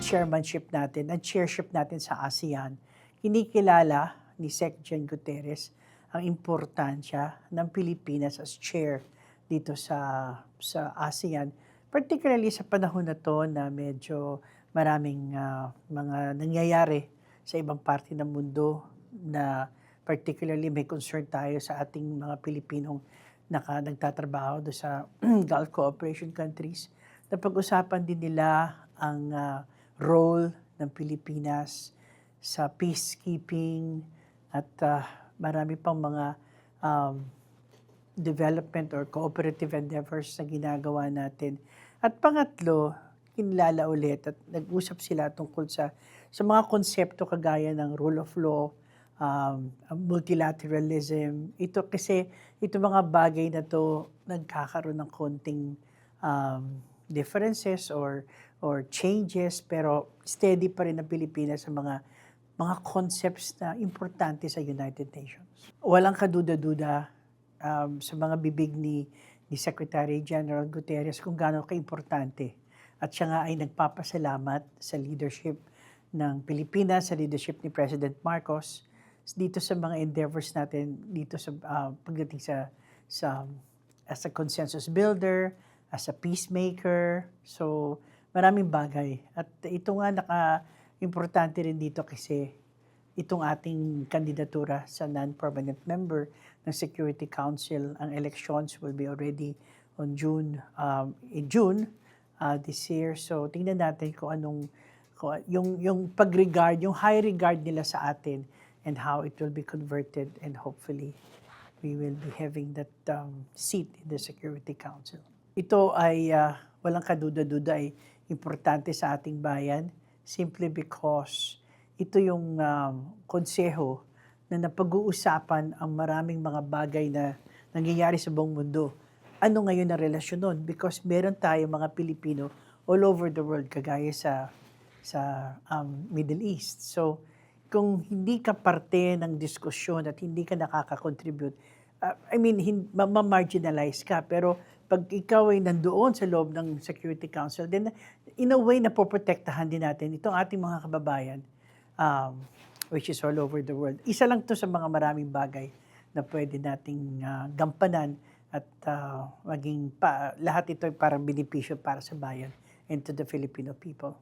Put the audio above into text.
chairmanship natin, ang chairship natin sa ASEAN, kinikilala ni Sec. Jen Guterres ang importansya ng Pilipinas as chair dito sa ASEAN, particularly sa panahon na 'to na medyo maraming mga nangyayari sa ibang parte ng mundo na particularly may concern tayo sa ating mga Pilipinong nagtatrabaho do sa Gulf Cooperation countries. Napag-usapan din nila ang role ng Pilipinas sa peacekeeping at marami pang mga um, development or cooperative endeavors na ginagawa natin. At pangatlo, kinilala ulit at nag-usap sila tungkol sa mga konsepto kagaya ng rule of law, multilateralism. Ito kasi, ito mga bagay na to nagkakaroon ng konting differences or changes, pero steady pa rin ang Pilipinas sa mga concepts na importante sa United Nations. Walang kaduda-duda sa mga bibig ni Secretary General Guterres kung gaano kaimportante. At siya nga ay nagpapasalamat sa leadership ng Pilipinas, sa leadership ni President Marcos, dito sa mga endeavors natin, dito sa pagdating sa as a consensus builder, as a peacemaker. So, maraming bagay. At ito nga importante rin dito kasi itong ating kandidatura sa non-permanent member ng Security Council. Ang elections will be already on in June this year. So tingnan natin kung yung pag-regard, yung high regard nila sa atin and how it will be converted, and hopefully we will be having that seat in the Security Council. Ito ay walang kaduda-duda ay importante sa ating bayan, simply because ito yung konseho na napag-uusapan ang maraming mga bagay na nangyayari sa buong mundo. Ano ngayon ang relasyon nun? Because meron tayo mga Pilipino all over the world, kagaya sa Middle East. So, kung hindi ka parte ng diskusyon at hindi ka nakaka-contribute, ma-marginalize ka. Pero pag ikaw ay nandoon sa loob ng Security Council, then in a way na poprotektahan din natin itong ating mga kababayan, which is all over the world. Isa lang to sa mga maraming bagay na pwede nating gampanan at lahat ito ay parang benepisyo para sa bayan and to the Filipino people.